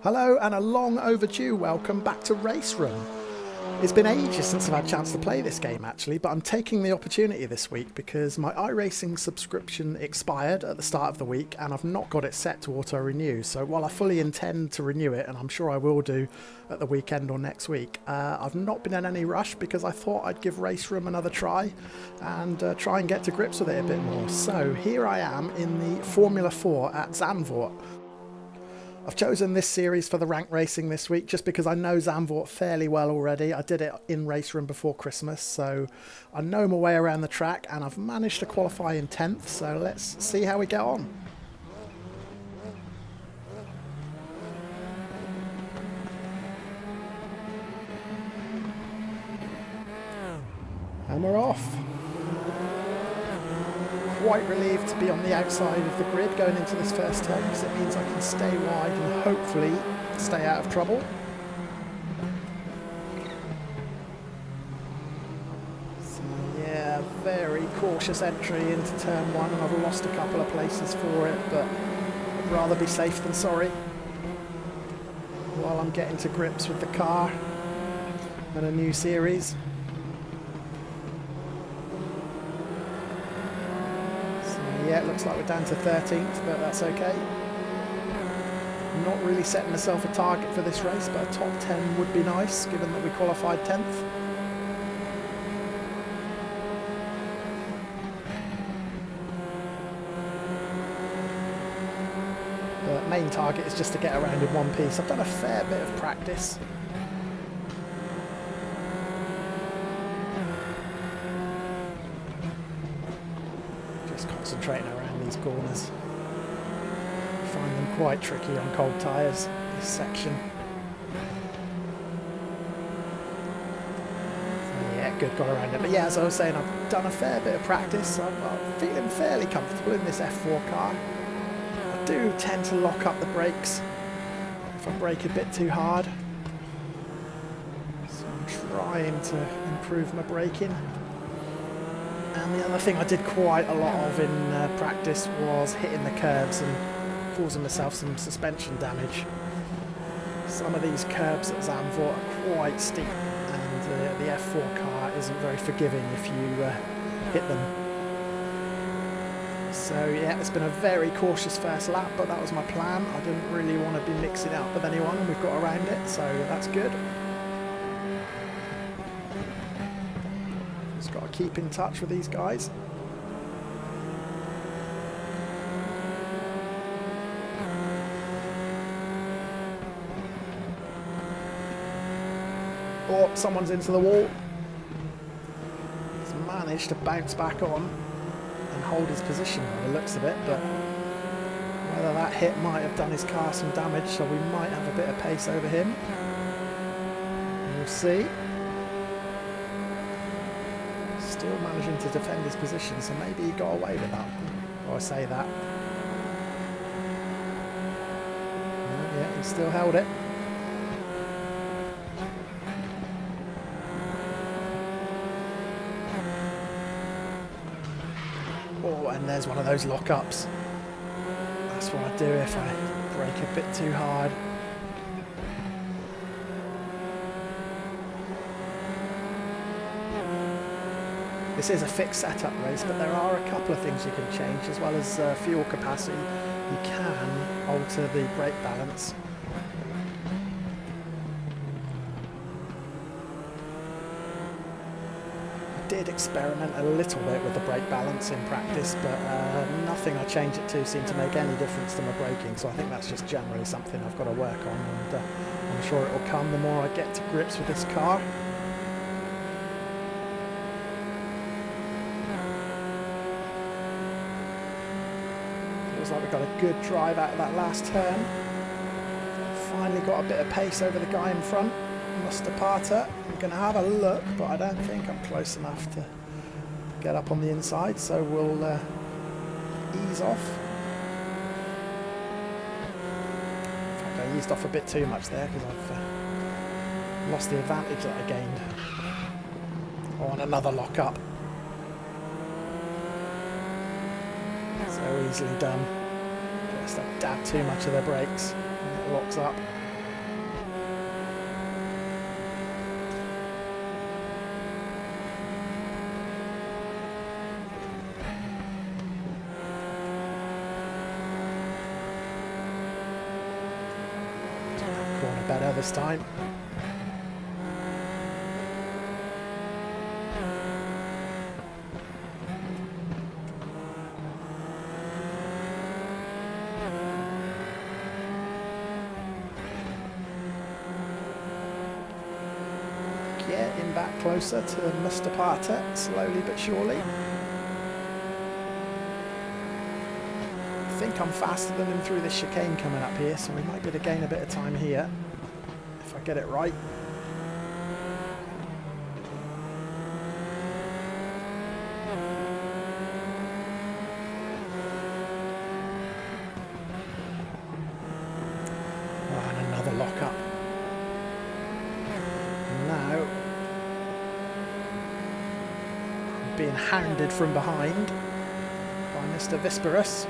Hello and a long overdue welcome back to RaceRoom. It's been ages since I've had a chance to play this game actually, but I'm taking the opportunity this week because my iRacing subscription expired at the start of the week and I've not got it set to auto-renew. So while I fully intend to renew it, and I'm sure I will do at the weekend or next week, I've not been in any rush because I thought I'd give RaceRoom another try and try and get to grips with it a bit more. So here I am in the Formula 4 at Zandvoort. I've chosen this series for the rank racing this week just because I know Zandvoort fairly well already. I did it in RaceRoom before Christmas, so I know my way around the track and I've managed to qualify in 10th, so let's see how we get on. And we're off. Quite relieved to be on the outside of the grid going into this first turn because it means I can stay wide and hopefully stay out of trouble. So yeah, very cautious entry into turn one, and I've lost a couple of places for it, but I'd rather be safe than sorry while I'm getting to grips with the car and a new series. Yeah, it looks like we're down to 13th, but that's okay. Not really setting myself a target for this race, but a top 10 would be nice, given that we qualified 10th. The main target is just to get around in one piece. I've done a fair bit of practice. Concentrating around these corners. Find them quite tricky on cold tyres, this section. Yeah, good, got around it. But yeah, as I was saying, I've done a fair bit of practice. I'm feeling fairly comfortable in this F4 car. I do tend to lock up the brakes if I brake a bit too hard. So I'm trying to improve my braking. And the other thing I did quite a lot of in practice was hitting the curbs and causing myself some suspension damage. Some of these curbs at Zandvoort are quite steep, and the F4 car isn't very forgiving if you hit them. So yeah, it's been a very cautious first lap, but that was my plan. I didn't really want to be mixing it up with anyone, and we've got around it, so that's good. Got to keep in touch with these guys. Oh, someone's into the wall. He's managed to bounce back on and hold his position by the looks of it, but whether that hit might have done his car some damage, so we might have a bit of pace over him. We'll see. Still managing to defend his position, so maybe he got away with that one. Or I say that. Yeah, he still held it. Oh, and there's one of those lockups. That's what I do if I brake a bit too hard. This is a fixed setup race, but there are a couple of things you can change, as well as fuel capacity. You can alter the brake balance. I did experiment a little bit with the brake balance in practice, but nothing I changed it to seemed to make any difference to my braking, so I think that's just generally something I've got to work on, and I'm sure it will come the more I get to grips with this car. Like we got a good drive out of that last turn. Finally got a bit of pace over the guy in front, Mustapata. I'm going to have a look, but I don't think I'm close enough to get up on the inside, so we'll ease off. In fact, I eased off a bit too much there because I've lost the advantage that I gained. Oh, and another lock up. So easily done. Just a dab too much of their brakes and it locks up. better this time. Getting back closer to Mr. Parter, slowly but surely. I think I'm faster than him through this chicane coming up here, so we might be able to gain a bit of time here if I get it right. Oh, and another lock up. And now I'm being hounded from behind by Mr. Visperus.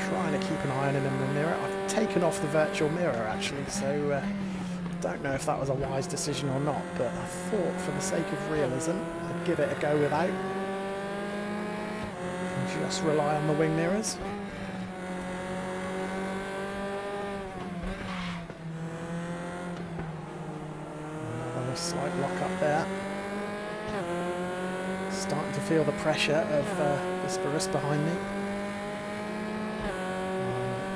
Trying to keep an eye on him in the mirror. I've taken off the virtual mirror actually, so don't know if that was a wise decision or not, but I thought for the sake of realism I'd give it a go without and just rely on the wing mirrors. Another slight lock up there. Starting to feel the pressure of Visperus behind me.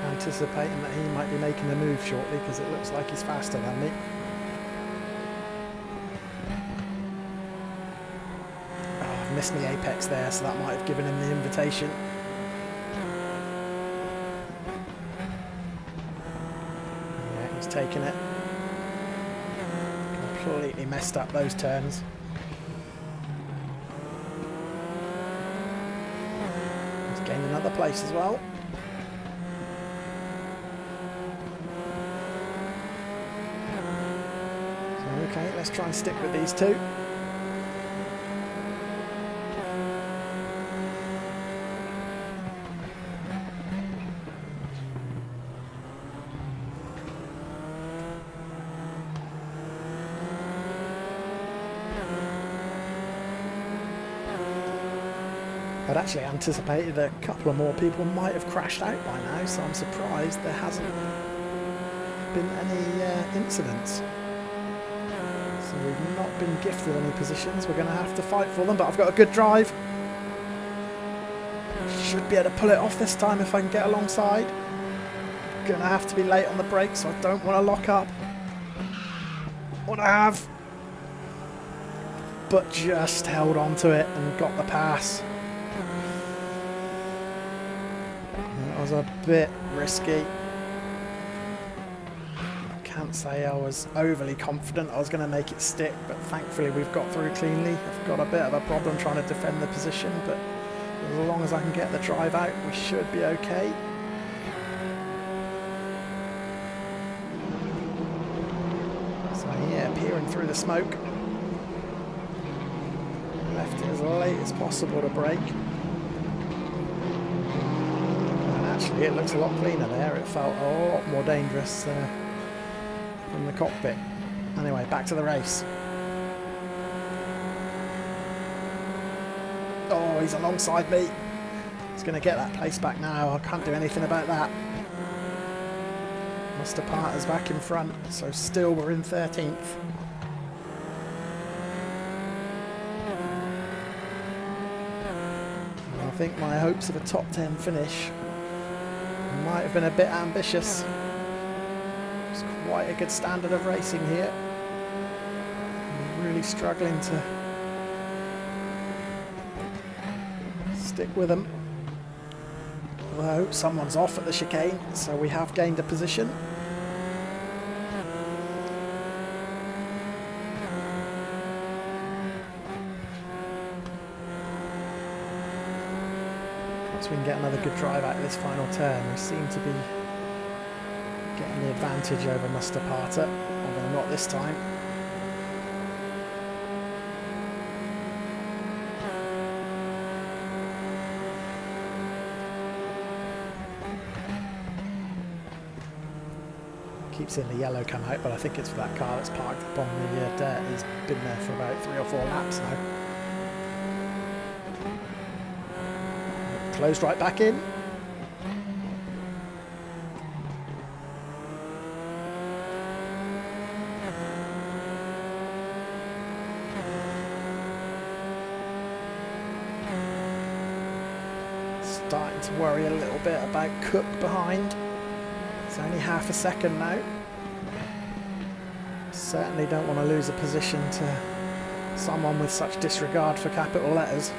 Anticipating that he might be making a move shortly because it looks like he's faster than me. Oh, I've missed the apex there, so that might have given him the invitation. Yeah, he's taken it. Completely messed up those turns. He's gained another place as well. Okay, let's try and stick with these two. I'd actually anticipated that a couple of more people might have crashed out by now, so I'm surprised there hasn't been any incidents. So we've not been gifted any positions. We're going to have to fight for them, but I've got a good drive. Should be able to pull it off this time if I can get alongside. Going to have to be late on the brakes, so I don't want to lock up. What I have. But just held on to it and got the pass. That was a bit risky. Can't say I was overly confident I was going to make it stick, but thankfully we've got through cleanly. I've got a bit of a problem trying to defend the position, but as long as I can get the drive out, we should be okay. So yeah, peering through the smoke. Left it as late as possible to brake. And actually it looks a lot cleaner there. It felt a lot more dangerous from the cockpit. Anyway, back to the race. Oh, he's alongside me. He's going to get that place back now. I can't do anything about that. Mr. Parter's back in front, so still we're in 13th. I think my hopes of a top 10 finish might have been a bit ambitious. It's quite a good standard of racing here. I'm really struggling to stick with them. Well, I hope someone's off at the chicane, so we have gained a position. Perhaps we can get another good drive out of this final turn. We seem to be getting the advantage over Mr. Parter, although not this time. Keep seeing the yellow come out, but I think it's for that car that's parked up on the dirt. He's been there for about 3 or 4 laps now. Closed right back in. worry a little bit about Cook behind. It's only half a second now. Certainly don't want to lose a position to someone with such disregard for capital letters.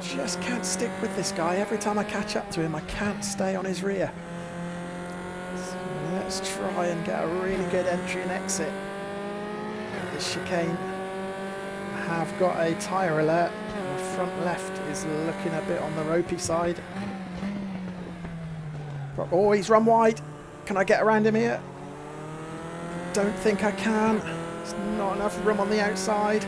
Just can't stick with this guy. Every time I catch up to him, I can't stay on his rear. So let's try and get a really good entry and exit at this chicane. I have got a tyre alert. My front left is looking a bit on the ropey side. Oh, he's run wide. Can I get around him here? Don't think I can. There's not enough room on the outside.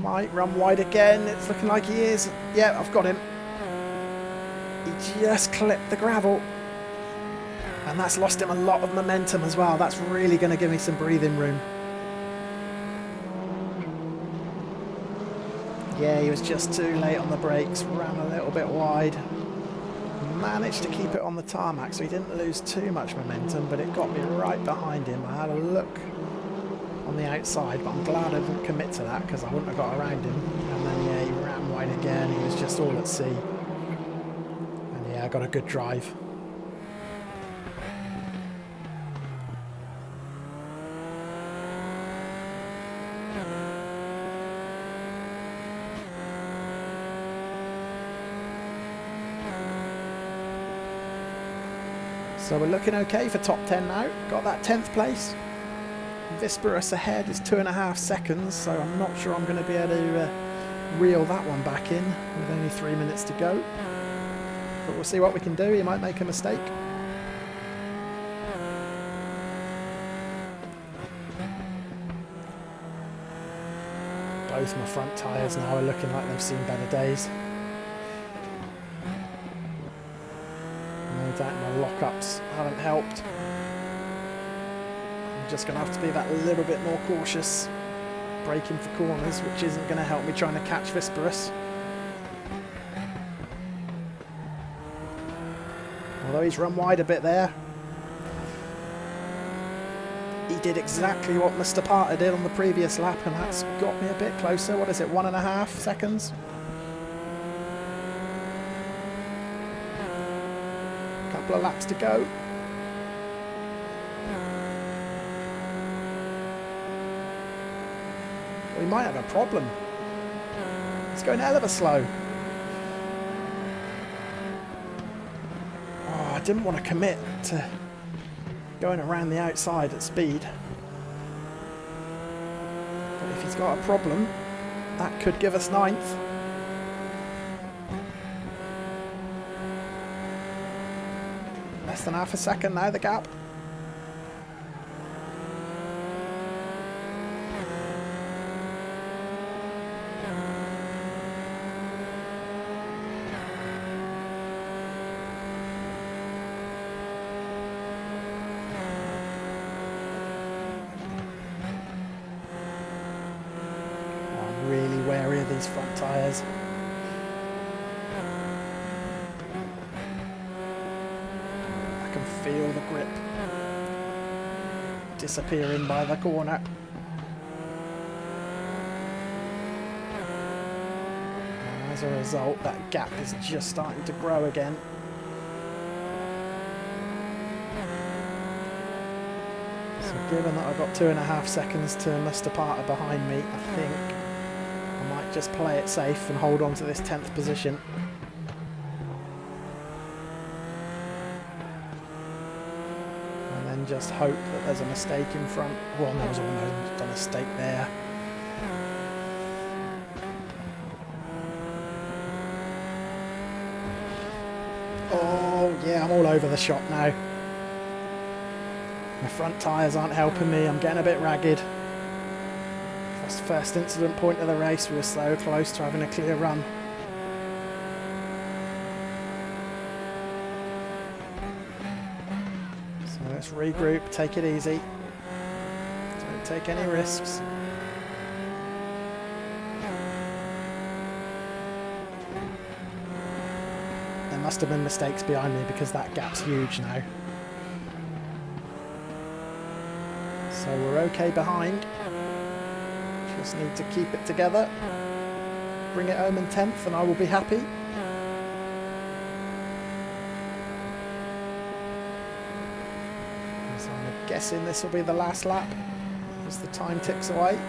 Might run wide again. It's looking like he is. Yeah, I've got him. He just clipped the gravel. And that's lost him a lot of momentum as well. That's really going to give me some breathing room. Yeah, he was just too late on the brakes. Ran a little bit wide. Managed to keep it on the tarmac, so he didn't lose too much momentum, but it got me right behind him. I had a look on the outside, but I'm glad I didn't commit to that because I wouldn't have got around him. And then, yeah, he ran wide again. He was just all at sea. And, yeah, I got a good drive. So we're looking okay for top 10 now. Got that 10th place. Visperus ahead is 2.5 seconds, so I'm not sure I'm going to be able to reel that one back in with only 3 minutes to go. But we'll see what we can do. He might make a mistake. Both my front tyres now are looking like they've seen better days. No doubt my lock-ups haven't helped. I'm just going to have to be that little bit more cautious, braking for corners, which isn't going to help me trying to catch Visperus. Although he's run wide a bit there. He did exactly what Mr. Parter did on the previous lap, and that's got me a bit closer. What is it, 1.5 seconds? Couple of laps to go. We might have a problem. It's going hell of a slow. Oh, I didn't want to commit to going around the outside at speed. But if he's got a problem, that could give us 9th. Less than half a second now, the gap. Wary of these front tyres. I can feel the grip disappearing by the corner. And as a result, that gap is just starting to grow again. So given that I've got 2.5 seconds to Mr. Parter behind me, I think just play it safe and hold on to this 10th position. And then just hope that there's a mistake in front. Well, there was almost a mistake there. Oh, yeah, I'm all over the shop now. My front tyres aren't helping me. I'm getting a bit ragged. First incident point of the race, we were so close to having a clear run. So let's regroup, take it easy. Don't take any risks. must have been mistakes behind me because that gap's huge now. So we're okay behind. Just need to keep it together. Bring it home in 10th and I will be happy. So I'm guessing this will be the last lap as the time ticks away.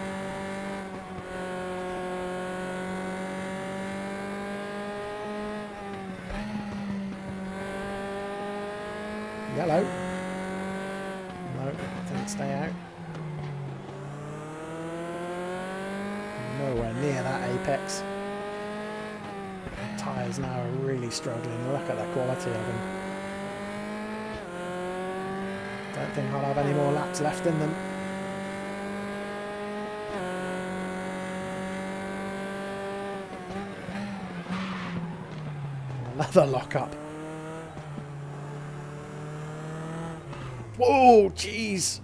Yellow. No, didn't stay out. Nowhere near that apex. Tyres now are really struggling. Look at the quality of them. Don't think I'll have any more laps left in them. Another lock-up. Whoa, jeez.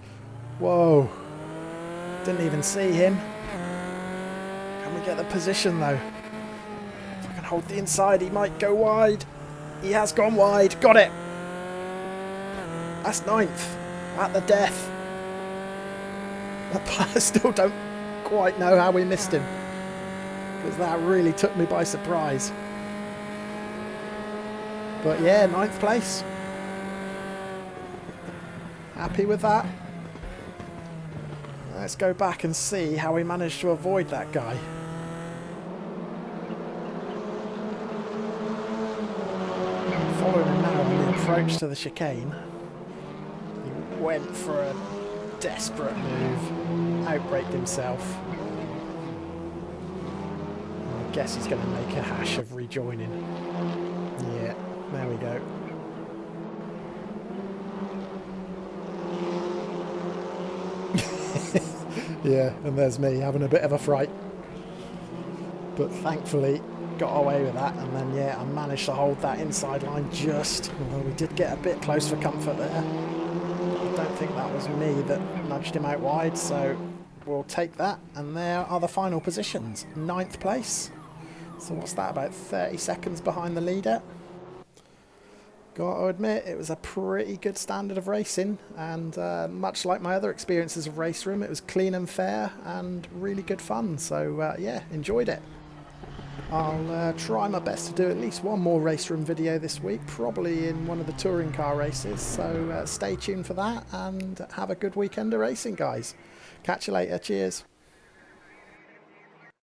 Whoa. Didn't even see him. Can we get the position though? If I can hold the inside, he might go wide. He has gone wide. Got it. That's 9th. At the death. I still don't quite know how we missed him, because that really took me by surprise. But yeah, 9th place. Happy with that. Let's go back and see how we managed to avoid that guy. Following him now on the approach to the chicane. He went for a desperate move. Outbraked himself. I guess he's going to make a hash of rejoining. Yeah, there we go. Yeah, and there's me having a bit of a fright. But thankfully got away with that, and then yeah, I managed to hold that inside line just, although we did get a bit close for comfort there. I don't think that was me that nudged him out wide, so we'll take that. And there are the final positions. 9th place. So what's that, about 30 seconds behind the leader? Got to admit, it was a pretty good standard of racing, and much like my other experiences of RaceRoom, it was clean and fair and really good fun. So yeah, enjoyed it. I'll try my best to do at least one more RaceRoom video this week, probably in one of the touring car races. So stay tuned for that, and have a good weekend of racing, guys. Catch you later. Cheers.